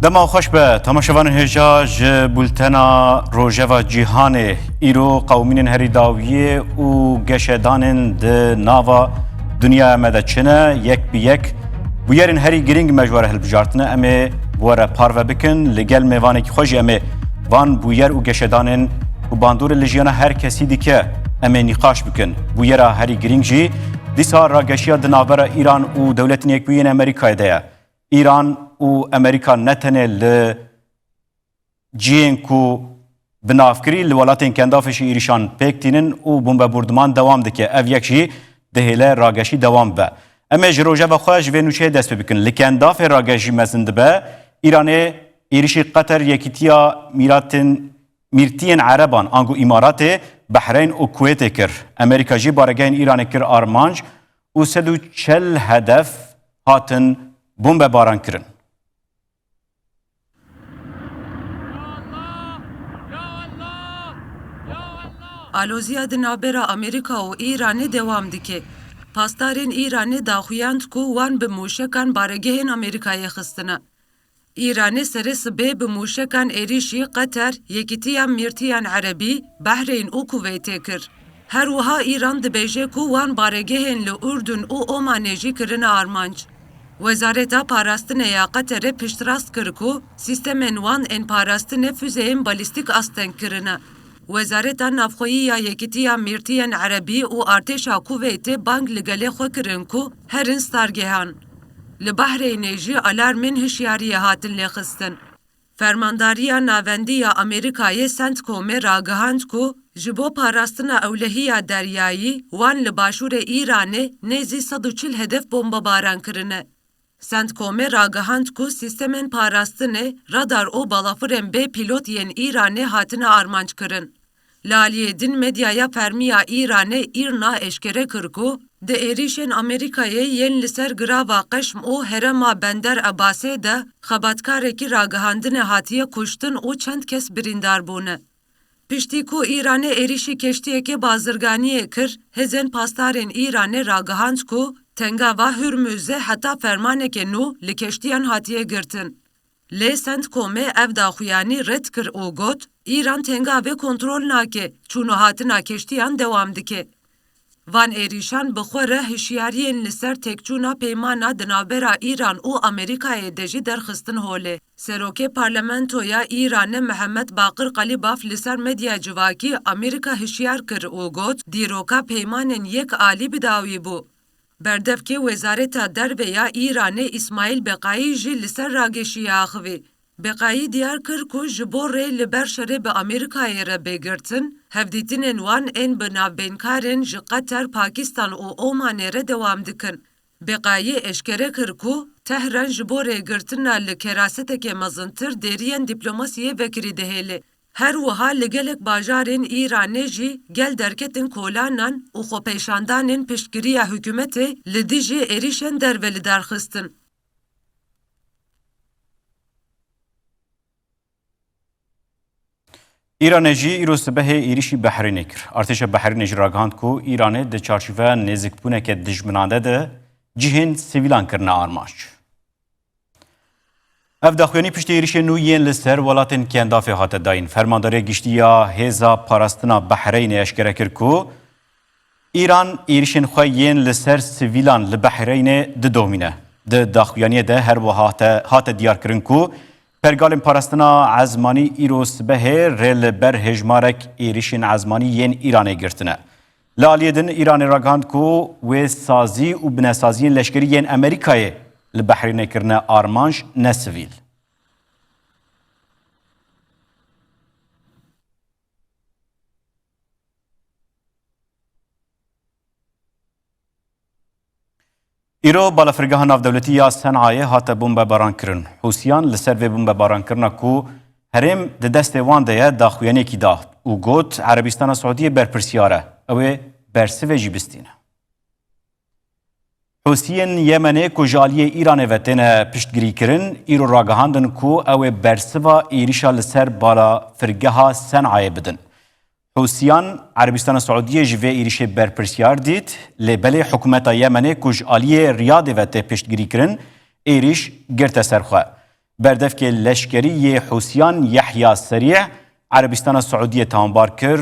دما خوش به تماشاوان هجا بولتنا روژوا جیهان ایرو قومین هری داویه و گشدانن ده ناوا دنیا مدچنه یک بی یک بویرین هری گرینگ مجواره هلبجارتنه امه بواره پارو بکن لگل میوانه که خوش امه وان بویر و گشدانن و باندور لجیانه هر کسی دیگه امه نقاش بکن بویره هری گرینگ جی دیسا را گشیا دناوره ایران و دولت نیک بوین امریکای ده ایران و امریکا نتنه جین کو بنافکری لولاتین کندافشی ایریشان پیکتینن و بمب بردمان دوام دکه او یکشی دهیله راگشی دوام به اما جروجه و خوش و نوچه دست بکن لکنداف راگشی مزند به ایران ایریشی قطر یکیتیا میرتین عربان آنگو امارات بحرین و کویت کر امریکا جی بارگین ایران کر آرمانج و 140 هدف هاتن بمب باران کرن آلوزیا دنابرا امریکا و ایران دوام دکه. پاسدارین ایران داخویاند کو وان به موشکان بارگهن امریکای خستنه. ایران سرس به موشکان ایریشی قطر یکیتیا میرتیان عربی بحرین و کویت کر. هر وها ایران دبیجه کو وان بارگهن لأردن و اومانجی کرن آرمانج. وزارتا پاراستنه یا قطر پشتراست کرکو سیستم وان ان پاراستنه füzeyin balistik asten kirine. وزارتا نافخویی یا یکیتیا میرتیان عربی و ارتشا کویت بانگ لگله خو کرن کو هرن ستارگهان. لبحرین جی الارمین هشیاری هاتن لخستن. فرمانداریا ناوندی یا امریکای سنت کومه راگهاند کو جبو پاراستنا اولهی دریایی وان لباشور ایرانه نزی 140 هدف بمباران کرنه. سنت کومه راگهاند کو سیستمن پاراستنه رادار او بالافرن به پیلوت ین ایرانه هاتنه آرمانج کرن. لالیه دین مدیایا فرمیا ایرانه ایرنا اشکره کرکو ده ایریشن امریکای ین لسر گراوا قشم او هرما بندر عباسه ده خباتکاره کی راگهاندنه هاتیه کشتن او چند کس بریندار بونه. پشتی کو ایرانه ایریشی کشتیه که بازرگانیه کر هزن پاسدارین ایرانه راگهاند کو تنگاوا هرموزه حتی فرمانه که نو لکشتیان هاتیه گرتن. لی سنت کومه اف داخویانی رد کر او گوت ایران تنگاوه کنترول ناکه چونو هاتنا کشتیان دوام دکه. وان ایریشان بخوره هشیارین لسر تکچونا پیمانا دنابرا ایران و امریکای دجی درخستن هوله. سروک پارلمنتویا ایران محمد باقر قلیباف لسر مدیا جواکی امریکا هشیار کر او گوت دیروکا پیمانن یک آلی بداوی بو. بردف که وزارت دربیا ایران اسماعیل بقایی جی لسر راگشی آخوی. بقایی دیار کر کو جبور ری لبر شره به امریکای را بگرتن، هفدیتین وان این بنابینکارن جی قطر، پاکستان و اومان را دوام دکن. بقایی اشکره کر کو تهران جبور گرتن لکراست که مزنتر دیرین دیپلوماسیه وکری دهیله. هر وها لگلک باجارین ایرانی جی گل درکتن کولانان و خوپیشاندانین پشتگیری حکومت لدی جی ایریشن در ولی درخستن. ایران جی ایرو سبه ایریشی بحرینه کر. ارتش بحرینه جی راگهاند کو ایرانه ده چارچوه نزکبونه که دجمنانده ده جیهن سیویلان کرنه آرماش. اف داخویانی پشت ایریش نویین لسر ولاتن کندافه هات داین. فرمانداری گشتیا هزا پاراستنا بحرین اشکره کر کو ایران ایریشن خویین لسر سیویلان لبحرین ده دومینه. ده داخویانی ده هر و هات دیار کرن کو پرگالن پاراستنا عزمانی ایروس به ریل بر هجمارک ایریشن عزمانی ین ایرانه گرتنه. لالیدن ایران راگاند کو و سازی و بنسازی لشکری ین امریکای لبحرین کرنه آرمانج نسویل. ایرو بالافرگاه نافدولتی یا صنعایه هات بمب باران کرن. حوسیان لسر و بمب باران کرنه کو هرم ده دست وان ده داخویانی کی ده و گوت عربستان سعودی برپرسیاره او برسوه جیبستینه. حوسیین یمنه کو جالیه ایران وطن پشتگیری کرن ایرو راگهاندن کو او برسوه ایریشا لسر بالا فرگاه صنعایه بدن. حوسیان عربستان سعودی جوه ایریش برپرسیار دید لبل حکومت یمنه کج آلیه ریاض و ته پشتگیری کرن ایریش گرت سرخواه. بردفکê leşkerî Husyan Yehya Serîh Erebistana Siûdiyê tambar kir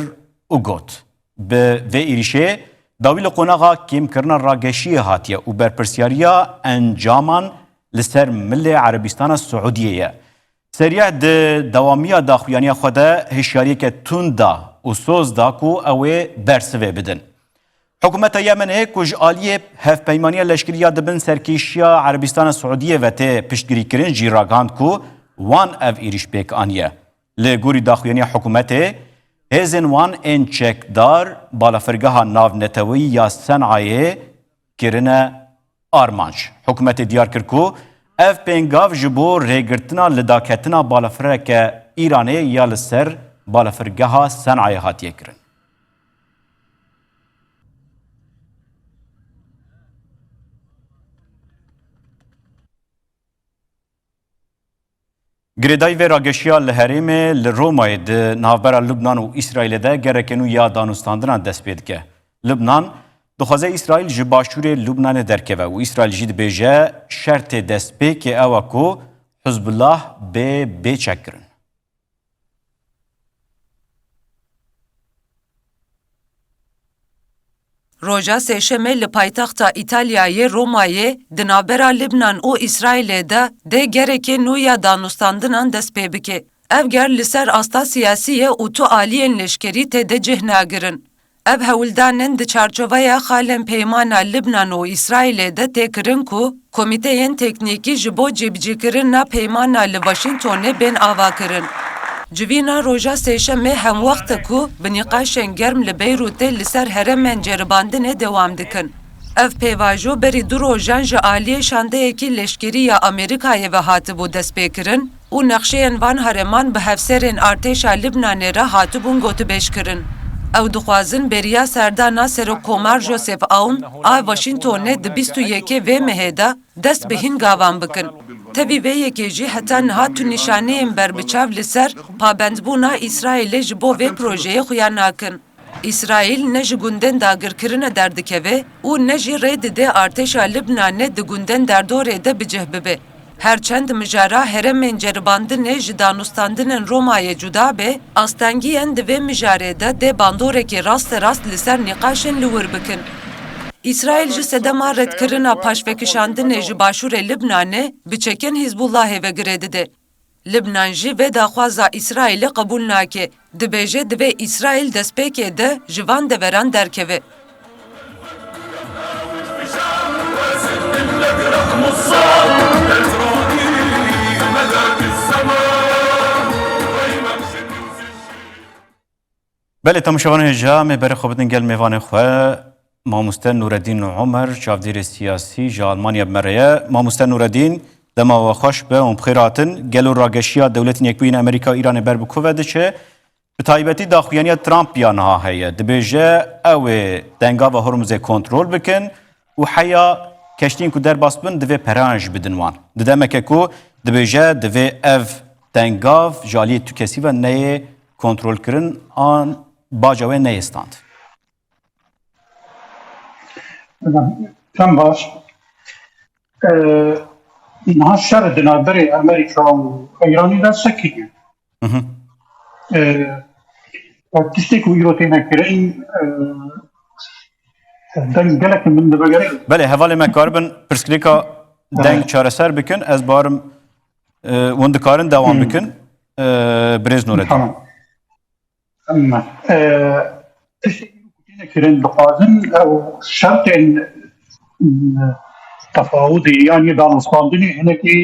û got. Bi vê êrişê dawî li qonaxa kêmkirina rageşiyê hatiye û berpirsyariya encaman li ser milê Erebistana Siûdiyê ye. Serîh di dewamiya daxuyaniya xwe de hişyariyeke tund da û soz da ku ew ê bersivê bidin. Hikûmeta Yemenê ku ji aliyê hevpeymaniya leşkeriya dibin serkêşiya Erebistana Siûdiyê ve tê piştgirîkirin jî ragihand ku wan ev êriş pêk aniye. Li gorî daxuyaniya hikûmetê, hêzên wan ên çekdar balafirgeha navnetewî ya Senayê kirine armanc. Hikûmetê diyar kir ku ev pêngav ji bo rêgirtina lidaketina balafireke Îranê ya li ser balafirgeha Senayê hatiye kirin. Girêdayî vê rageşiya li Herêmê li Romayê di navbera Lubnan û Îsraîlê de gereke nû ya danûstandina dest pê dike. Lubnan dixwaze İsraîl ji başûrê Lubnanê derkeve û İsraîl jî dibêje şertê destpêkê ew e ku Hizbullah bê bêçekkirin. Roja sêşemê li paytexta İtalyayê Romayê di navbera Libnan û İsraîlê de gerekê nû ya danûstandinan dest pê bike. Ev ger li ser asta siyasî ye û tu aliyên leşkerî tê de cih nagirin. Ev hewildanên di çarçoveya xalên peymana Libnan û İsraîlê de tê kirin ku komîteyên teknîkî ji bo cîbicîkirina peymana li Washingtonê bên ava kirin. Civîna roja sêşemê hem wexta ku bi nîqaşên germ li Beyrûtê li ser heremên ceribandinê dewam dikin. Ev pêvajo berî du rojan ji aliyê şandeyekî leşkerî ya Amerîkayê ve hatibû destpêkirin û nexşeyên van hereman bi hevserên artêşa Libnanê re hatibûn gotûbêjkirin. Ew dixwazin beriya serdana Serokkomar Joseph Aoun a Washingtonê di 21 vê mehê de dest bi hîn gavan bikin. Tevî vê yekê jî heta niha tu nîşaneyên berbiçav li ser pabendbûna İsraîlê ji bo vê projeyê xuya nakin. İsraîl ne ji gundên dagirkirine derdikeve û ne jî rê dide artêşa Libnanê di gundên derdorê de bicih bibe. Herçend mijara heremên ceribandinê ji danûstandinên Romayê cuda be, astengiyên di vê mijarê de bandorekê rast li ser nîqaşên li wir bikin. İsraîl ji sedema redkirina paşvekişandinê ji başûrê Libnanê biçekin Hizbullahê vegirê dide. Libnan jî vê daxwaza İsraîlê qebûl nake. Dibêje divê İsraîl destpêkê de ji van deveran derkeve. Belê temaşevanê hêja me berê xwe bidin gel mêvanê xwe Mamoste Nureddin Umer çavdêrê siyasî ji Almanya me re ye. Mamoste Nureddin dema we xweş be û bixêr hatin. Gelo rageşiya dewletên Yekbûyîna Amerîka Îranê ber bi ku ve diçe. Bi taybetî daxuyaniya Trump ya niha heye. Dibêje ew ê dengava Hormuzê kontrol bikin û heya keştiyên ku derbas bin divê peranj bidin wan. Di demeke ku dibêje divê ev dengav ji aliyê tukesî ve neyê kontrol kirin an baca wê neyê stand. Tam baş. Niha şer di navberê Amerîka û Îranî de sekiniye. Tiştê ku îro têne kirin deng gelek min dibigere. Belê hevalê me karibin pirsgirêka deng çareser bikin ez barim hûn dikarin dewam bikin Birêz Nureddin. Tamam. Tiştê ku têne kirin dixwazin ew şertên tefawudî yani danûstandinê hinekî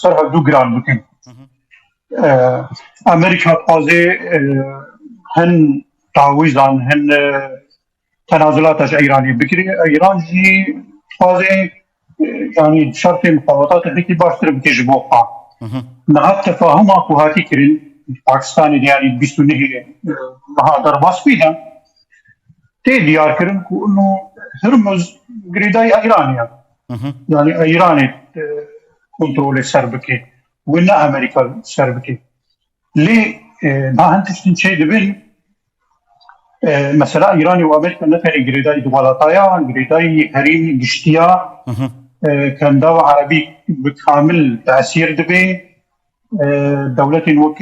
ser hevdû giran bikin. Amerîka dixwaze hin tawîzan hin tenazulata ji Îranê bikire. Îran jî dixwaze yani şertên mufawetatê hekî baştir bike ji bo xwe. Niha tefahuma ku hatî kirin Pakistanê yani 29 niha derbas bîne tê diyar kirin ku Hürmüz girêdayî Îranê ye. Yani Îranê kontrolê ser bike wê ne Amerîka ser bike. Lê niha hin tiştên çê dibin mesela Îranê û Amerîka ne tenê girêdayî dewlataya girêdayî herêmî giştiya kendava Erebî bi kamil tesîr dibe دولة وك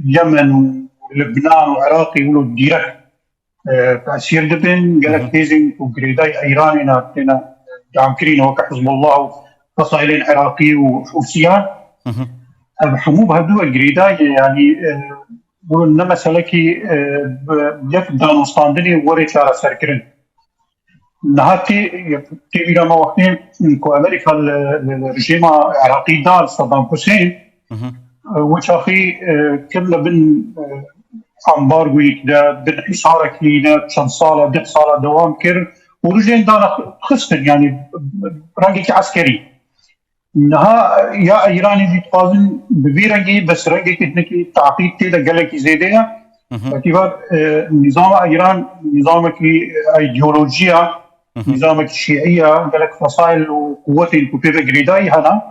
يمن ولبنان وعراقي ولو ديرك تأثير دبن قالك هيزن وقريداي إيراني ناتنا دعم كرين وك حزب الله فصائلين عراقي وروسيا حمو بهدو قريداي يعني بقول إنما سلكي يك دانستاندني وري شارع سركرين نهاتي تيجي ما وقتين كو أمريكا الرجيم العراقي دال صدام حسين وشاخي كنا بن امبارگو يكدا بن حصارك لينا شن صالة دق صالة دوام كر ورجين دانا خصن يعني رنجك عسكري انها يا ايراني دي تقازن ببيرنجي بس رنجك انكي تعقيد تيدا قالك زيدها باعتبار نظام ايران نظامك ايديولوجيا نظامك الشيعية قالك فصائل وقوات الكوبيرا جريداي هنا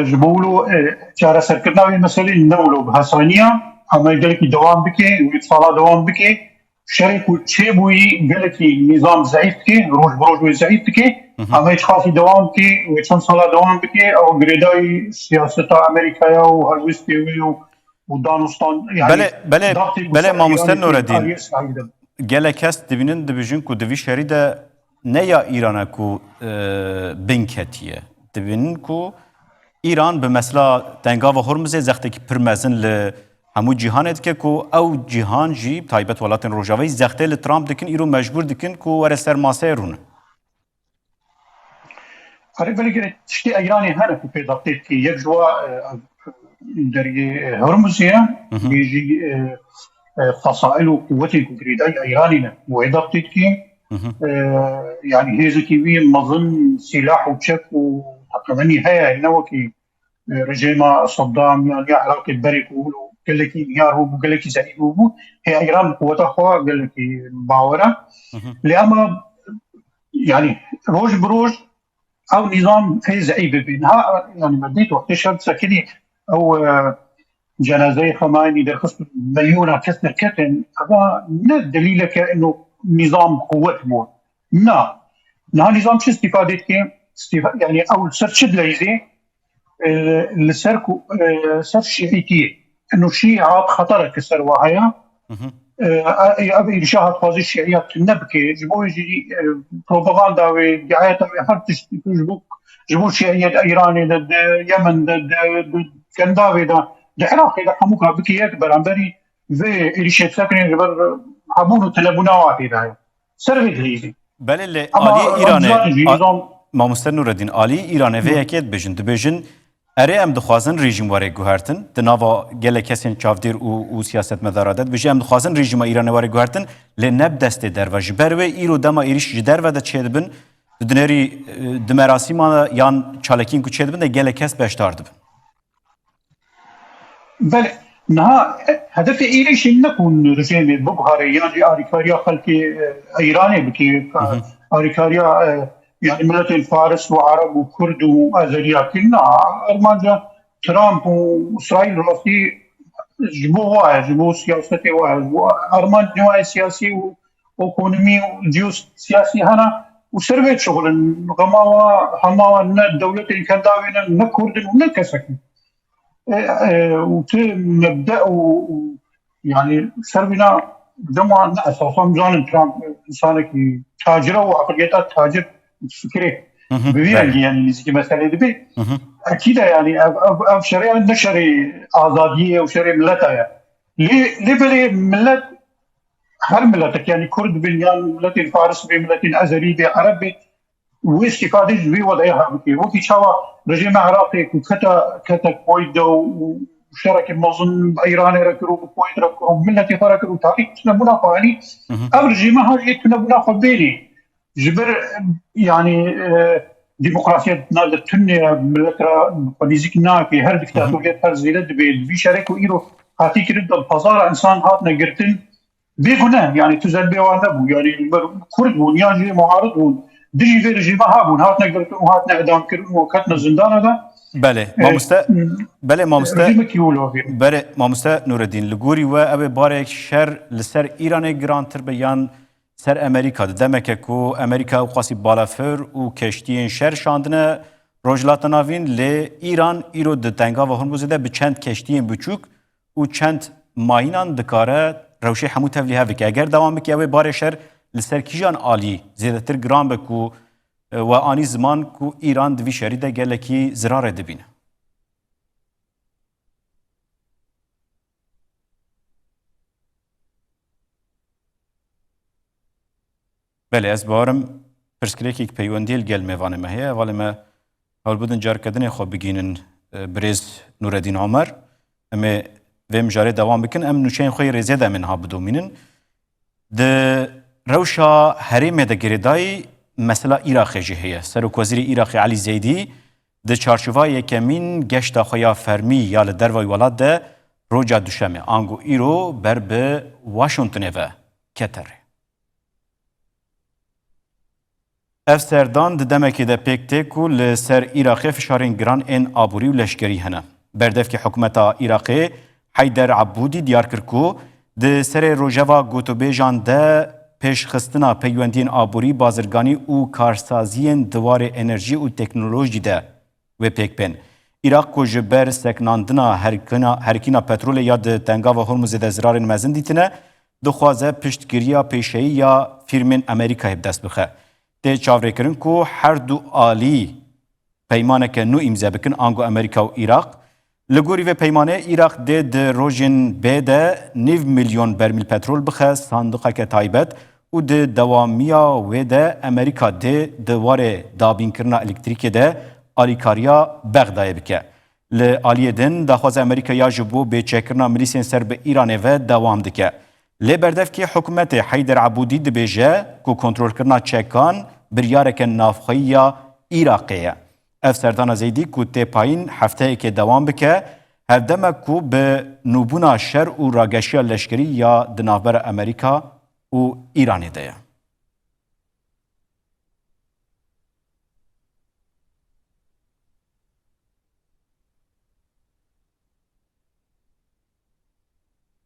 جبولو شارع سركرنا المسألة نولو بهاسانية اما قالك دوام بكي واتصالات دوام بكي شريك وتشيبوي قالك نظام ضعيف بكي روج بروج ضعيف بكي اما يتخافي دوام بكي ويتصالات دوام بكي او جريداي سياسة امريكا وهالوستي ودانستان يعني بله ماموستر نوردین گله کس دبینن دبیجن کو دوی شریده نیا ایران کو بنکتیه دبینن کو ایران به مثلا دنگا و هرمز زخته کی پرمزن ل همو جهانت که کو او جهان جی تایبت ولاتن روجاوی زخته ل ترامپ دکن ایرو مجبور دکن کو ور سرماسه رونه اره بله تشتی ایرانی هنه کو پیداقتید که یک جوا دري هرمزية بيجي فصائل وقوات الكوكريداي ايرانينا وإضافتكي يعني هيزكي بي مظن سلاح وشك وتقريبا هي النوكي رجيما صدام يعني عراق البري كولو قال لك نيار هو قال لك زعيم هو هي ايران قوتها خوا قال لك باوره لأما يعني روج بروج او نظام هي زعيم بينها يعني مديت وقت شد سكني او جنازه خميني در خصم مليونه كسر كتن هذا لا دليل انه نظام قوه مو لا نظام شو استفادت يعني اول سرشد ليزي السركو سر شيعيتي انه شيعة خطر كسر وهايا ابي ارشاد فاز الشيعيات النبكي جبوا يجي بروباغندا ودعايه حرتش جبوا شيعيات ايراني ضد يمن ضد كنداوي ده العراق اذا حموكها بكي اكبر عم بري في ارشاد ساكنين جبر حمونو تلبوناوات ده سرغد ليزي بله اللي آلی ایرانه ماموستر نوردین آلی ایرانه و یکیت بجن اره ام دخوازن رژیم واره گوهرتن دناوا گله کسین چافدیر و سیاست مدارادت بجه ام دخوازن رژیم ایرانه واره گوهرتن لنب دسته در و جبر و ایرو دما ایریش جدر و ده چه دبن دنری دمراسی ما یان چالکین کو چه دبن ده گله کس بشتار دبن بله نها هدف ایریش نکن رژیم ببهاره یعنی آریکاریا خلقی ایرانی بکی آریکاریا يعني ملت الفارس وعرب وكرد وازريات كلنا ارمانجا ترامب واسرائيل راسي جبوا سياسته ارمان جواي سياسي وايكونومي وجيو سياسي هنا وسربت شغل غماوا حماوا الدوله الكنداوينا نكرد ونكسك ومبدا يعني سربنا جماعه اساسا مزان ترامب انسانك تاجره وعقليته تاجر فكرة ببيرنجي يعني زي مسألة دبي أكيد يعني أو شريعة نشري آزادية أو شريعة ملتها ليه بلي ملت هر ملتك يعني كرد بنيان ملت الفارس بملت الأزري بعربي واستفادة بي وضعها بكي وكي شاوا رجيم عراقي كتا كويدا وشارك المظن إيران ركرو كويت ركرو ملتي فركرو تحقيق تنبونا فاني أو رجيمها هاي تنبونا فبيني جبر يعني ديمقراطية نادر تنيا ملترا ونيزيكنا في هر دكتاتورية هر زيادة بيشارك وإيرو هاتي كرد البازار إنسان هاتنا قرتن بيقنا يعني تزال بيوانا بو يعني كرد بو نياجي معارض بو دجي في رجيمة هابون هاتنا قرتن وهاتنا إعدام كرن وكتنا زندان هذا بله ماموستا نوردین لگوری و ابي بارك شر لسر ایران گرانتر بیان سر امریکا دمکه کو امریکا و قاسی بالافر و کشتین شر شاندنه روجلات ناوین لی ایران ایرو د تنگا و هرمز ده به چند کشتیین بچوک و چند ماهینان دکاره روشی همو تفلی هفی که اگر دوام بکی اوی بارشر لسر کیجان آلی زیده تر گرام بکو و آنی زمان کو ایران دوی شری ده گلکی زراره دبینه. بله از بارم پرسکریکی که پیوندیل گل میوانه مهیه ولی ما حال بودن جار کردن خواب بگینن بریز نوردین عمر اما ویم جاره دوام بکن ام نوچین خوی ریزه ده منها بدومینن ده روشا حریم ده گریدای مثلا ایراقی جهیه سروک وزیر ایراقی علی زیدی ده چارچوبای کمین گشت خویا فرمی یا لدروای ولاد ده روجا دوشمه آنگو ایرو بر به واشنطنه و کتره. اف سردان د دمکی د پکته کو لسر عراقی فشارین گران ان آبوری و لشکری هنه. بردف که حکومت عراقی حیدر عبودی دیار کرکو د سر روژوا گوتوبیجان ده پیش خستنا پیوندین آبوری بازرگانی و کارسازین دوار انرژی و تکنولوژی ده و پکپن. عراق کو جبر سکناندنا هرکینا پترول یا د تنگا و هرمز ده زرارن مزن دیتنه دخوازه پشتگیریا پیشهی یا فیرمن امریکا هب دست بخه. ده چاوره کرن که هر دو آلی پیمانه که نو امضا بکن آنگو امریکا و عراق لگوری و پیمانه عراق ده روژن بیده 9 میلیون برمیل پترول بخه صندوقه که تایبت و ده دوامیا و ده امریکا ده دواره دابین کرنا الکتریک ده آلیکاریا بغدای بکه. لآلیه دن دخواز امریکا یا جبو به چکرنا ملیسین سر به ایرانه و دوام دکه. لی بردف که حکومت حیدر عبودی دبیجه که کنترول کرنا چکان بریارک نافخی عراقیه. اف سردان زیدی که تی پایین هفته که دوام بکه هفدمه که به نوبونا شر و راگشی لشکری یا دنافبر امریکا و ایرانی ده.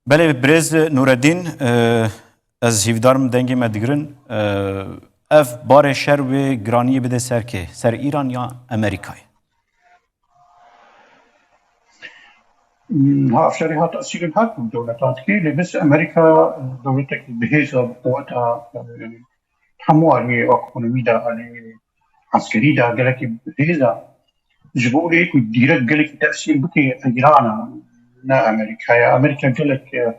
بله برز نوردین از هیودارم دنگی مدگرن اف بار شر و گرانی بده سر که سر ایران یا امریکای ها افشاری ها تأثیر هات دولتات که لبس امریکا دولتك بهيزة بقوتها حموالي اقونومي دا علي عسكري دا قالك بهيزة جبولي كو ديرك قالك تأثير بكي ايران نا امريكا يا امريكا قالك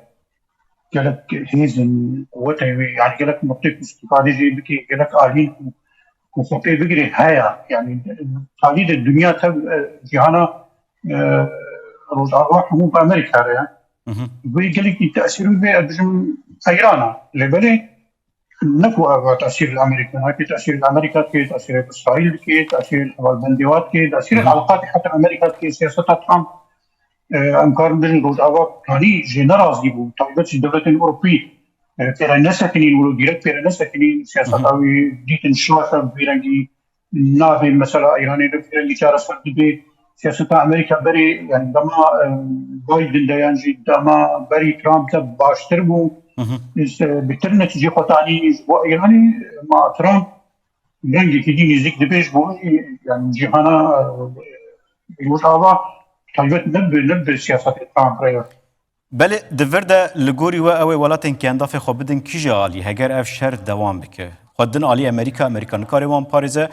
هيزن قوتها يعني قالك منطقة استفادة جي بكي قالك آلين وخطي بقري هايا يعني تعليد الدنيا تب جهانا روزعوا حموم بأمريكا رأي ويقول لك تأثير بأدجم إيران لبني نكو تأثير الأمريكان كي تأثير الأمريكا كي تأثير إسرائيل كي تأثير البنديوات كي تأثير العلاقات حتى أمريكا كي سياسة ترامب أمكار من روزعوا ثاني جنراز يبو طيبت الدولة الأوروبية بيرنا سكنين ولو ديرك بيرنا سكنين سياسة أوي ديتن شواشة بيرنجي نافي مثلا إيراني بيرنجي شارس فردي سياسة أمريكا بري يعني دما بايدن ديانجي دما بري ترامب تب باشتر بو بتر نتيجة قطعني إيراني مع ترامب رنجي كدي نزيك دبيش بو يعني جهانا الوضع طيبت نب سياسة ترامب رأيه بله دورده لگوری و اوی ولاتن کندا فی خوب بدن کی جالی هگر اف شر دوام بکه خودن علی امریکا نکاری وان پاریزه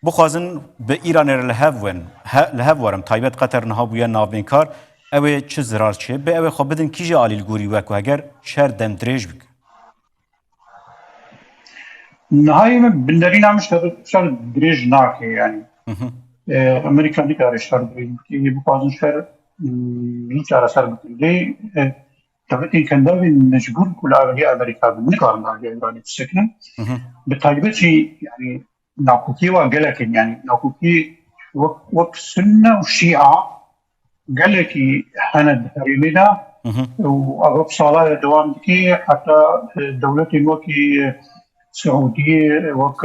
بخوازن به ایران لهف ورم تایبت قطر نها بویا ناوینکار اوی چه زرار چه به اوی خوب بدن کی جالی لگوری و که هگر شر دم دریج بکه نهایی من بندرین همش شر دریج ناکه يعني امریکا نکاره شر دریج بکه بخوازن شر هیچ سر بکرده طبعاً كنداوي مجبور كل أغلية أمريكا بالنقار الأغلية الإيرانية السكنة بالطيبة يعني ناقوكي وقالك يعني ناقوكي وقت سنة والشيعة قالك حند هريمنا وأغب صلاة دوام دكي حتى دولة وكي سعودية وك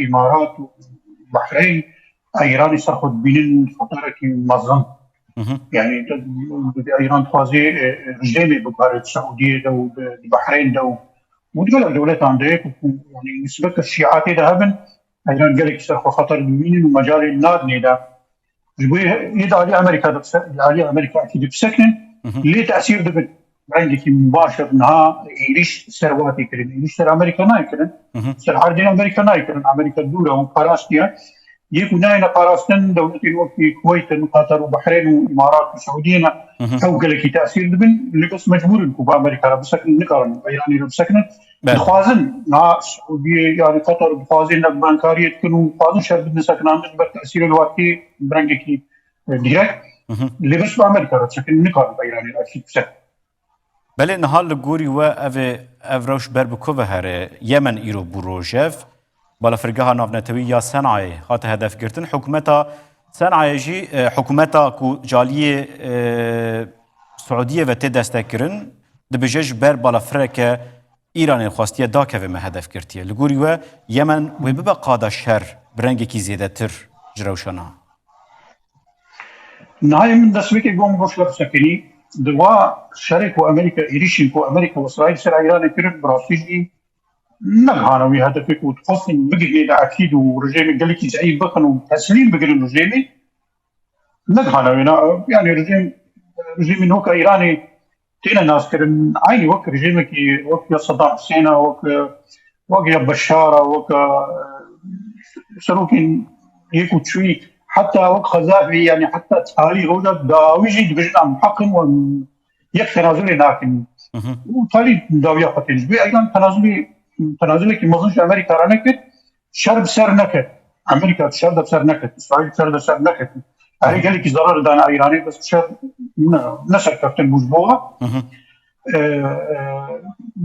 إمارات وبحرين إيران سرخد بين خطرة مظلم يعني ايران خوازي رجالي بقاره السعوديه دو البحرين دو وتقول دولات عندك يعني نسبه الشيعات ذهبا إيران قالك سرخ خطر بمين ومجال النار نيدا جبوي يدعي أمريكا على أمريكا أكيد بسكن ليه تأثير دبل عندك مباشر نها يعيش ثروات يكرن يعيش سر أمريكا ما يكرن سر عردين أمريكا ما يكرن أمريكا الدولة وقراصتها يكون ناينا قراصتن دولة الوقت الكويت وقطر وبحرين وإمارات والسعودية أو قالك تأثير دبل اللي بس مجبور نكون أمريكا بسكن نقرن إيران بسكن بخوازن نا السعودية يعني قطر بخوازن بانكارية كانوا بخوازن شر بدنا سكن عندنا بالتأثير الوقتي برنجكي ديركت اللي بس بأمريكا بسكن نقرن إيران أكيد بسكن بله نهال لگوری و روش بر بکوه هره یمن ایرو بروژف بالا فرقها نافنتوی یا صنعای هات هدف گرتن حکومتا صنعای جی حکومتا کو جالی سعودیه و تی دستک کرن دبجش بر بالا فرق ایران خواستیه دا که ما هدف گرتیه لگوری و یمن و ببا قادا شر برنگی کی زیده تر جروشانا نهاية من دسويك يقوم بوشلر سكني دوا شرك وامريكا ايريشن وامريكا واسرائيل سر ايران كرن براسيجي نغانا وي هدفك وتقصن بقي اكيد ورجيمي قال لك زعيم بخن وتسليم بقي الرجيمي نغانا وينا يعني رجيم هوك ايراني تينا ناس كرن عيني وك رجيمك وك صدام حسين وك بشار وك سروكين يكو تشوي حتى وقت خزافي يعني حتى تالي وجد داويجي بجد عم حقن ويك تنازلي لكن وتالي داوية قتل جبي أيضا تنازلي كي مظنش أمريكا رانكت شرب سر نكت أمريكا شرب سر نكت إسرائيل شرب سر نكت هاي قال لك ضرر دان إيراني بس شرب نسر كابتن بوجبوها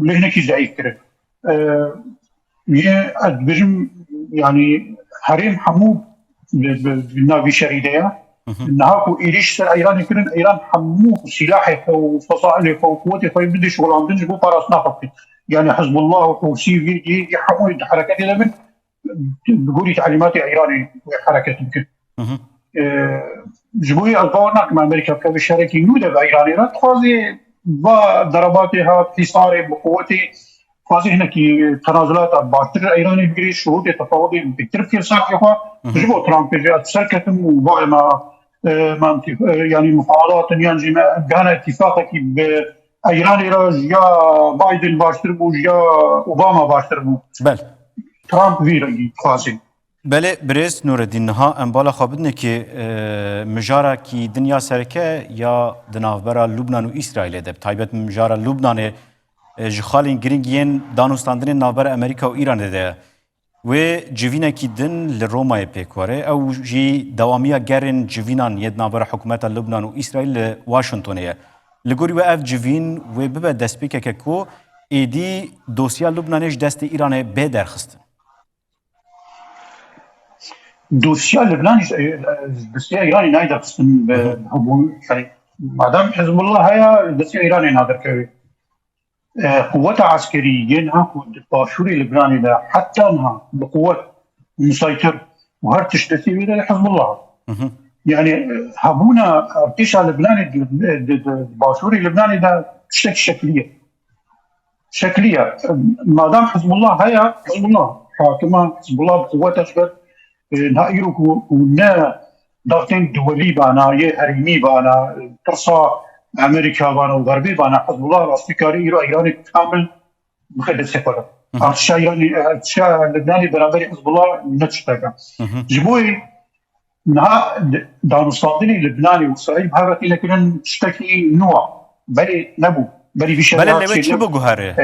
لهناك زعيف كده بجم يعني حريم حمود بالنافي شريدية نهاكو إيريش سر إيران يكرن إيران حموه سلاحه وفصائله وقوته فيبدي شغل عم تنجبوا باراس نافقي يعني حزب الله وحوثي في يحموا حركات إلى من بقولي تعليمات إيراني حركات يمكن جبوي القواناك مع أمريكا كيف الشركة نودة بإيراني لا تخوزي ضرباتها حصاري بقوتي خاصة هنا كي تنازلات باشتر إيراني بقري شهود تفاوضي بكتير في صاحبها جبوا ترامب جاء تسركتهم وبعد ما يعني مفاوضات يعني ما كان اتفاقك بإيران يا بايدن باشتر بو يا أوباما باشتر بو بل ترامب فيري خاصة بله برز نور الدین ها امبالا خوابدنه که مجارا کی دنیا سرکه یا دنافبرا لبنان و اسرائیل ده تایبت مجارا لبنان جخالین گرینگین دانوستاندن نافبر امریکا و ایران ده و جوینا کی دن لرومای پیکواره او جی دوامیا گرن جوینان ید نافبر حکومت لبنان و اسرائیل واشنطنه لگوری و اف جوین و ببه دسپیکه که کو ایدی دوسیا لبنانش دست ایران به درخست دوسيا لبناني دوسيا ايراني نايدر قسم يعني مادام حزب الله هيا دوسيا ايراني نادر كوي قوة عسكرية ينها باشوري لبناني ده حتى انها بقوة مسيطر وهر تشتتي بيده حزب الله يعني هبونا ارتشا لبناني باشوري لبناني ده شكلية مادام حزب الله هيا حزب الله حاكمة حزب الله بقوة تشبه نهايرك ونا ضغطين دولي بانا هرمي بانا ترصى امريكا بانا وغربي بانا حزب الله الاستقراري ايراني كامل مخدد سفر الشيء ايراني الشيء اللبناني برابر حزب الله نتشتاق جبوي نها دانوستاندني لبناني واسرائيل بهارتي لكن تشتكي نوع بلي نبو بلي في بله لوي چه بگو هره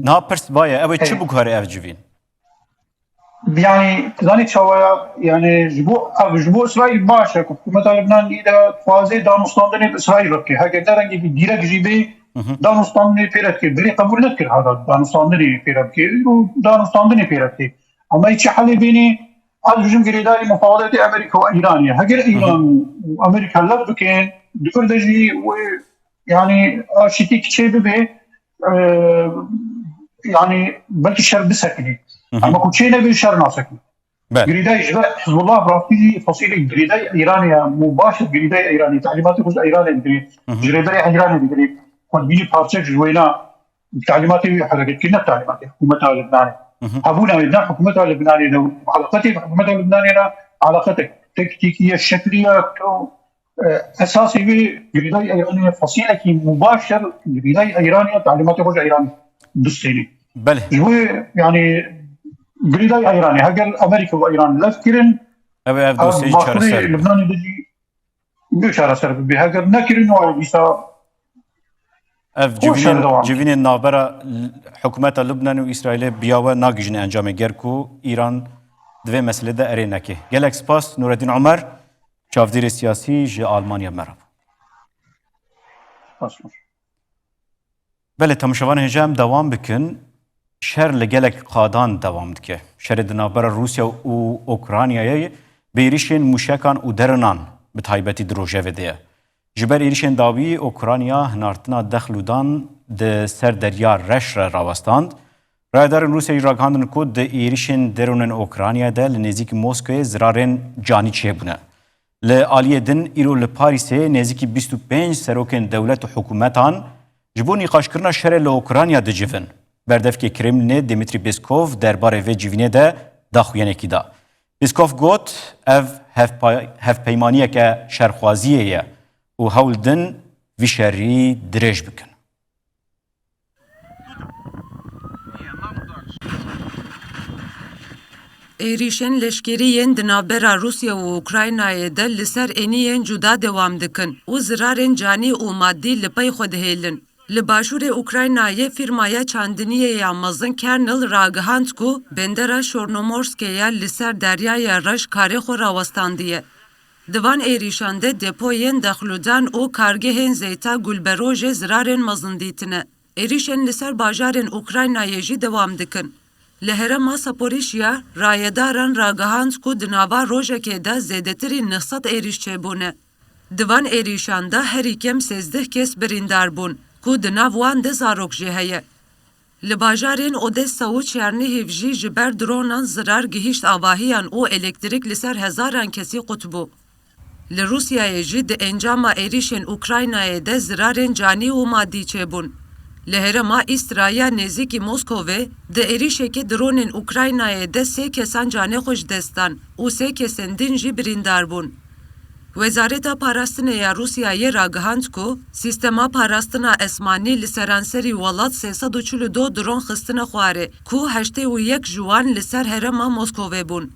نا پرس بايه اوي چه بگو هره اف جوين يعني زاني شوية يعني جبو إسرائيل باشا حكومة لبنان إذا فازي دانوستاندني بإسرائيل ركي هكذا رنجي في ديرك جيبي دانوستاندني بيرتكي بلي قبول نذكر هذا دانوستاندني بيرتكي ودانوستاندني بيرتكي أما يتشي حالي بيني الهجوم قريداري مفاوضات أمريكا وإيران هكذا إيران وأمريكا لبكين دكور دجي يعني شتيك تشيبه به يعني بلكي الشر بسكني اما كوتشينا بالشر ناسكني جريداي جبا حزب الله برافيجي فصيلي جريداي ايرانيه مباشر جريداي ايراني تعليمات كوز ايراني جريداي ايراني بيجري كون بيجي بارتشك جوينا تعليماتي حركت كنا تعليمات حكومه لبنان هبونا إذا حكومتها اللبنانية وعلاقتي بحكومتها اللبنانية علاقة تكتيكية شكلية أساسي بجريدة إيرانية فصيلة مباشر جريدة إيرانية تعليمات رجع إيراني بالصيني بله هو يعني جريدة إيرانية هاجر أمريكا وإيران لا فكرن ev dosyayı çare لبنان دجي بشارة سر بهاجر نكرن وعيسى ev civinin navbera hükümeta Lübnan û İsrailê biyawe nagijine encamê ger ku İran divê meselê de erê neke. Gelek spas Nureddin Umer, çavdîrê siyasî ji Almanya merhaba. Belê temaşevan hêja em dewam bikin. Şer li gelek qadan dewam dike. Şerê di navbera Rusya û Ukraynayê bi êrişên mûşekan û derinan bi taybetî di rojevê de ye. Ji ber êrişên dawî Ukrayna hinartina dexlûdan di ser derya reş re rawestand. Rayedarên Rusyayê ragihandin ku di êrişên derûnên Ukraynayê de li nêzîkî Moskowê zirarên canî çêbûne. Li aliyê din îro li Parîsê nêzîkî 25 serokên dewlet û hikûmetan ji bo nîqaşkirina şerê li Ukrayna dicivin. Berdevkê Kremlinê Dmitry Peskov derbarê vê civînê de daxuyanekî da. Peskov got ev hevpeymaniyeke şerxwaziyê ye û hewl din vî şerî dirêj bikin. Êrişên leşkeriyên di navbera Rusya û Ukraynayê de li ser eniyên cuda dewam dikin û zirarên canî û maddî li pey xwe dihêlin. Li başûrê Ukraynayê firmaya çandiniyê ya mezin Kernel ragihand ku bendera Şornomorskêya li ser deryaya reş karê xwe rawestandiye. Di van êrîşan de depoyên dexlûdan û kargehên zeyta gulberojê zirarên mezin dîtine. Êrişên li ser bajarên Ukraynayê jî dewam dikin. Li herêma Zaporîşya, rayedaran ragihand ku di nava rojekê de zêdetirî 900 êrîş çêbûne. Di van êrîşan de herî kem 13 kes birîndar bûn, ku di nav wan de zarok jî heye. Li bajarên Odessa û Çernihîv jî ji ber dronan zirar gihîşt avahiyan û elektrîk li ser hezaran kesî qutbû. Li Rusyayê jî di encama êrişên Ukraynayê de zirarên canî û maddî çêbûn. Li herêma İstraya nêzîkî Moskowê di êrişekê dronên Ukraynayê de 3 kesan canê xwe ji dest dan û 3 kesên din jî birîndar bûn. Wezareta Parastinê ya Rusyayê ragihand ku sîstema parastina esmanî li seranserî welat 342 dron xistine xwarê ku 81 ji wan li ser herêma Moskowê bûn.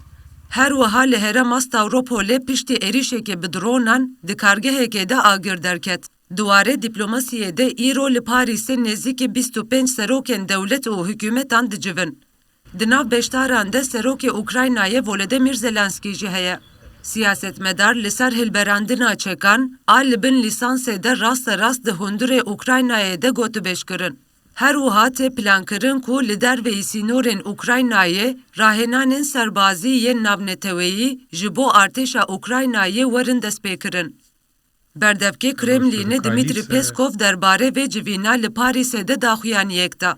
Her wiha li herêma Stavropolê piştî êrişekê bi dronan di kargehekê de agir derket. Duwarê dîplomasiyê de îro li Parîsê nêzîkî 25 serokên dewlet û hikûmetan dicivin. Di nav beşdaran de serokê Ukraynayê Volodymyr Zelenskî jî heye. Siyasetmedar li ser hilberandina çekan, a li bin lîsansê de rast di hundirê Ukraynayê de gotûbêjkirin. Her wiha tê plankirin ku li derveyî sînorên Ukraynayê rahênanên serbazî yên navneteweyî ji bo artêşa Ukraynayê werin destpêkirin. Berdevkê Kremlînê Dmitry Peskov derbarê vê civîna li Parîsê de daxuyaniyek da.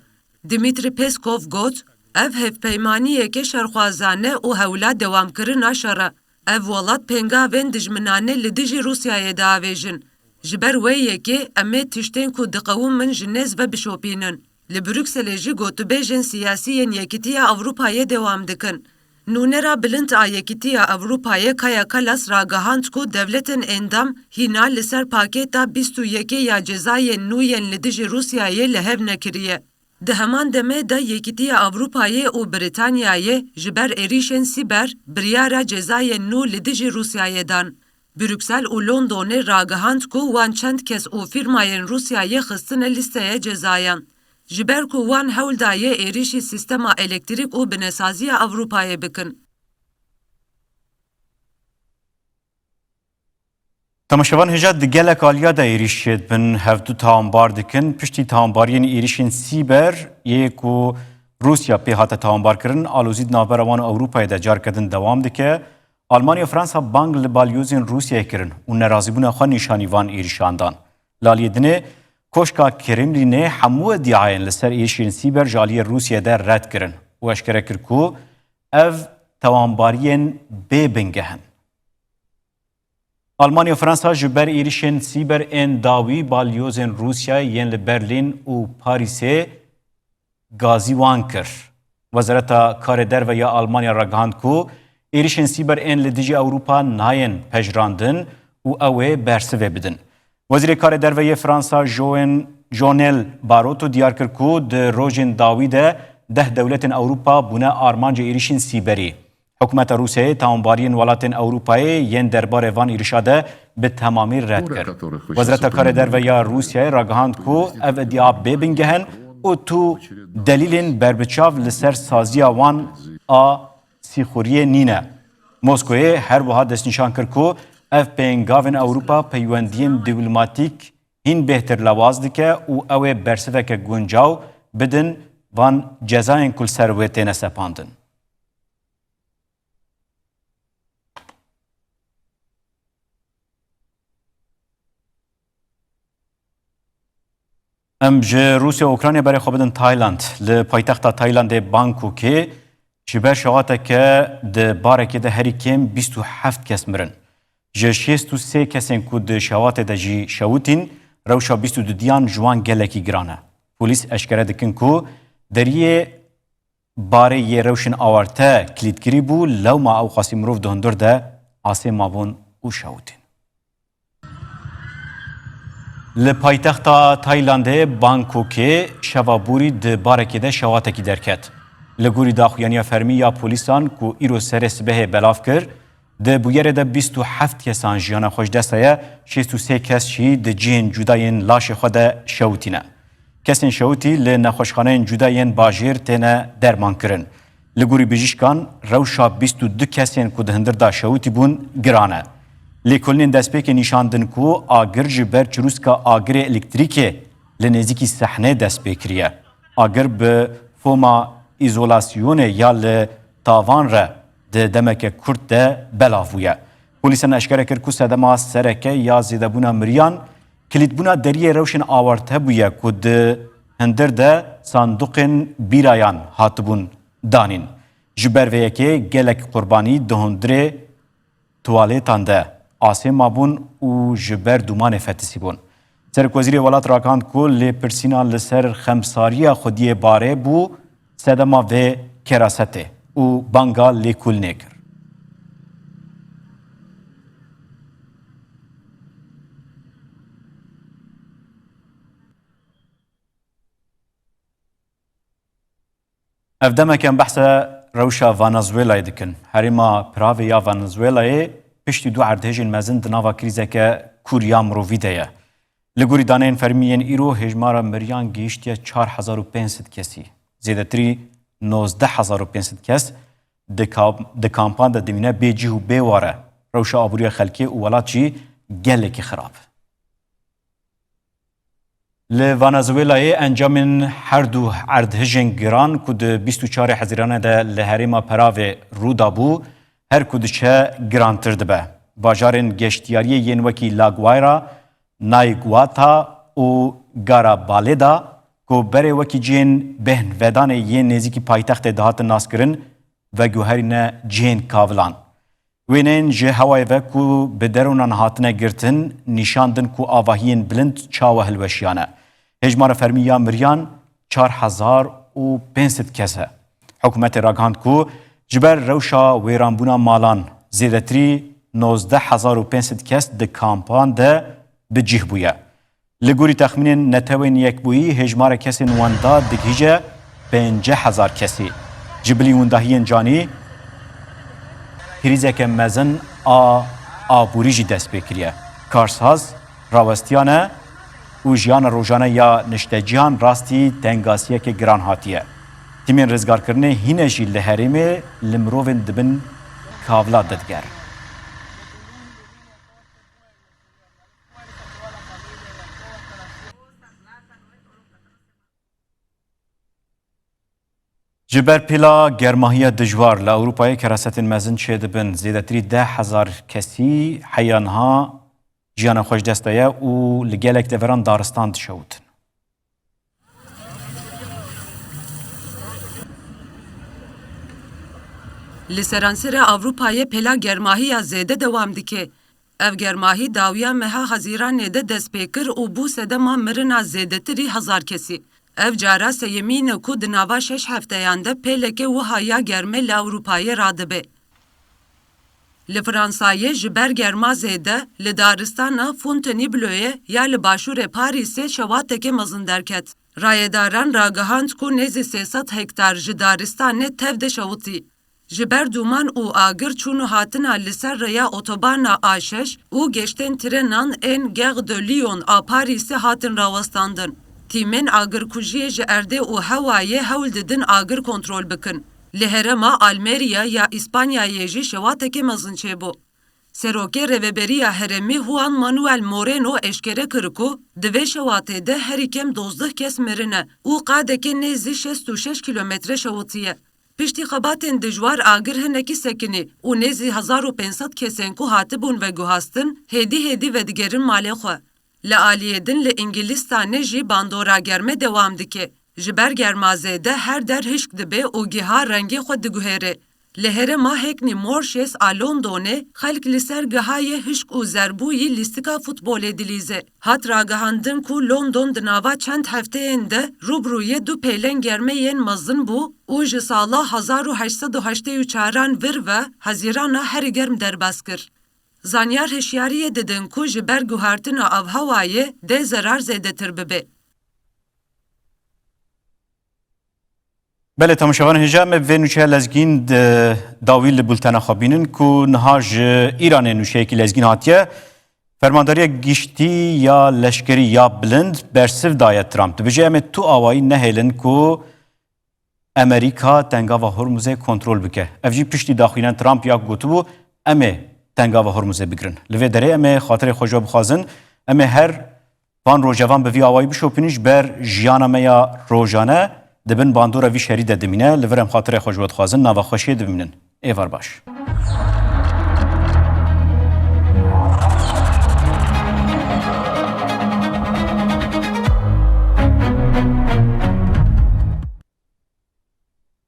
Dmitry Peskov got, ev hevpeymaniyeke şerxwazane û hewla dewamkirina şer e. Ev welat pengavên dijminane li dijî Rusyayê de avêjin. Ji ber wê yekê em ê tiştên ku diqewîmin ji nêz ve bişopînin. Li Brükselê jî gotûbêjên siyasî Yekîtiya Ewropayê dewam dikin. Nûnera bilind a Yekîtiya Ewropayê Kaja Kallas ragihand ku devletên endam hîna li ser pakêta 21 ya cezayên nû yên li dijî Rusyayê li hev nekiriye. Di heman demê de Yekîtiya Ewropayê û Britanyayê ji ber êrişên sîber biryara cezayên nû li dijî Rusyayê dan. Brüksel û Londonê ragihand ku wan çend kes û firmayên Rusyayê xistine listeye cezayan. Ji ber ku wan hewl daye êrişî sîstema elektrîk û binesaziya Ewropayê bikin. Temaşevan hêja di gelek aliya de êrişê bin hevdû tawanbar dikin. Piştî tawanbariyên êrişên sîber yê ku Rusya pê hate tawanbarkirin alozî di navbera wan û Ewropayê de carkedin dewam dike. Almanya Fransa bang li balyozên Rusyayê kirin û nerazîbûna xwe nîşanî van êrişan dan. Li aliyê dinê Koşka Kremlînê hemû iddiayên li ser êrişên sîber ji aliyê Rusyayê de red kirin û eşkere kir ku ev tawanbariyên bêbingeh in. Almanya Fransa ji ber êrişên sîber ên dawî balyozên Rusyayê yên li Berlîn û Parîsê gazî wan kir. وزارت کار درویه آلمانیا را گهاند کو ایریشن سیبر این لدیجی اوروپا ناین پجراندن و اوه برسوه بدن. وزیر کار درویه فرانسا جونل باروتو دیار کرد کو ده روژن داویده 10 دولت اوروپا بونه آرمانج ایریشن سیبری. حکومت روسیه تمامبارین ولات اروپایی ین دربار وان ایرشاده به تمامی رد کرد. وزارت کار درویه روسیه را گهاند کو او ادعا ببینگهن و تو دلیل بربچاو لسر سازی وان سیخوری نینه. مسکوی هر وها دست نشان کرد کو اف پینگاون اروپا پیوندین دیپلماتیک هین بهتر لواز دکه و او برسوه که گنجاو بدن وان جزاین کل سرویتین سپاندن. ام جه روسیا و اوکراینیا برای خواب بدن تایلند لپایتخت تایلند بانکوکی جبر شواته که ده بارکی ده هری کم 27 کس مرن. جه 63 کسین که ده شواته ده جی شوتین روشا 22 دیان جوان گلکی گرانه. پولیس اشکره دکن که دریه باره یه روشن آورته کلیدگیری بو لو ما او قاسی مروف دهندر ده آسه مابون او شوتین. لپایتخت تایلند بانکوکی شوابوری ده بارکی ده شواتکی درکت. لگوری داخویانی فرمی یا پولیسان کو ایرو سرس به بلاف کر ده بویر ده 27 کسان جیانا خوش دستایه 63 کس چی ده جین جوداین لاش خود شوتینه. کسین شوتی لنخوشخانه جوداین باجیر تینه درمان کرن. لگوری بجیشکان روشا 22 کسین کو ده هندر دا شوتی بون گرانه. لیکولین دسپیک نشاندن کو آگر جبر چروسکا آگر الکتریکی لنزیکی صحنه دسپیکریه. آگر به فوما ایزولاسیون یا لتاوان را ده دمک کرد ده بلافویه. پولیسان اشکره کرد که سدما سرکه یا زیدبونا مریان کلیدبونا دریه روشن آورته بویه که ده هندر ده صندوق بیرایان هاتبون دانین. جبر ویکه گلک قربانی دهندره توالیتان ده آسه مابون و جبر دومان فتسی بون. سرک وزیر ولات راکاند که لی پرسینا لسر خمساری خودی باره بو سدما و کراسته و بانگا لیکول نیکر. افدامه کم بحث روشا ونزویلای دکن. هریما پراوی یا ونزویلای پشتی دو عردهجین مزن دناوا کریزه که کوریا مروویده یه. لگوری دانین فرمیین ایرو هجمارا مریان گیشتیا 4500 کسی. زیادتری 19500 کس ده کامپان ده دمینه بیجی و بیواره روشا آبوری خلکی و ولات جی گلکی خراب. لونزویلای انجام هر دو عردهجین گران کد 24 حزیرانه ده لحریما پراوی رودا بو هر کدچه گرانتر دبه. باجارن گشتیاری ینوکی لاگوایرا، نایگواتا و گارابالدا که بره وکی جین بهن ودان ین نزیکی پایتخت دهات ناس کرن و گوهرین جین کاولان. وینین جه هوای و که بدرونان هاتنه گرتن نشاندن که آواهین بلند چاوه هلوشیانه. هجمار فرمیا مریان 4500 کسه. حکومت راگهاند که جبر روشا ویرانبونا مالان زیدتری 19500 کس ده کامپان ده بجیه بویه. لگوری تخمین نتوین یک بویی هجمار کسی نوانده دگیجه 50,000 کسی. جبلی وندهین جانی پریزه که مزن آبوریجی دست بکریه. کارساز راوستیانه و جیان روزانه یا نشتجیان راستی تنگاسیه که گران هاتیه. تیمین رزگار کرنه هینه جی لحریمه لمروین دبن کاولا ددگر. جبر پیلا گرماهی دجوار لأوروپای کراست مزن چه دبن زیدتری 10,000 کسی حیانها جیان خوش دستایه و لگلک دوران دارستان دشود. لسرانسر اوروپای پلا گرماهی زیده دوام دیکه. اف گرماهی داویا مها حزیران نده دست پیکر و بو سدما مرنا زیده تری 1000 کسی. Ev cara seyemîne ku di nava 6 hefteyan de pêleke wihaya germe li Ewropayê radibe. Li Fransayê ji ber germazê de li daristana Fontainebleau'yê ya li başûrê Parîsê şewatekê mezin derket. Rayêdaran ragihand ku nêzî 300 hektar ji daristanê tev de şewitî. Ji ber duman û agir çûn û hatina li ser rêya otobana A6 û geştên trenan ên Gare de Lyon a Parîsê hatin rawestandin. Tîmên agirkujiyê ji erdê û hewayê hewl didin agir kontrol bikin. Li herêma Almeriya ya İspanyayê jî şewatekê mezin çêbû. Serokê Rêveberiya Herêmî Juan Manuel Moreno eşkere kir ku di vê şewatê de herî kem 12 kes mirine û qadekê nêzî 66 kilometre şewitiye. Piştî xebatên dijwar agir hinekî sekinî û nêzî 1500 kesên ku hatibûn veguhastin hêdî vedigerin malê xwe. Li aliyê din li Ingilistanê jî bandora germe dewam dike. Ji ber germazê de her der hişk dibe û giha rengê xwe diguhere. Li herêma Hackney Moorsheds a Londonê xelk li ser gihayê hişk û zerbûyî lîstika futbolê dilîze. Hat ragihandin ku London di nava çend hefteyên de rûbrûyê du pêlên germeyên mezin bû û ji sala 1884 vir ve hezîrana herî germ derbas kir. Zanyar hişyariyê didin ku ji ber guhartina avhewayê dê zerar zêdetir bibe. بله تماشاوان هجا me ve nûçeya lezgîn dawî li bultena xwe bînin ku niha ji Îranê nûçeyekî lezgîn hatiye fermandariya giştî ya leşkerî ya bilind bersiv daye Trump. Dibêje em ê tu awayî nehêlin ku Amerîka tengava Hormuzê kontrol bike. Ev jî piştî daxwînan Trump ya gotibû em ê tengava Hormuzê bigirin. Li vê derê em ê xatirê xwe jî bixwazin em ê her van rojavan bi vî awayî bişopînin ji ber jiyana me ya rojane dibin bandora vî şerî de dimîne li vir em xatirê xwe ji we dixwazin nava xweşiyê dibînin. Êvar baş.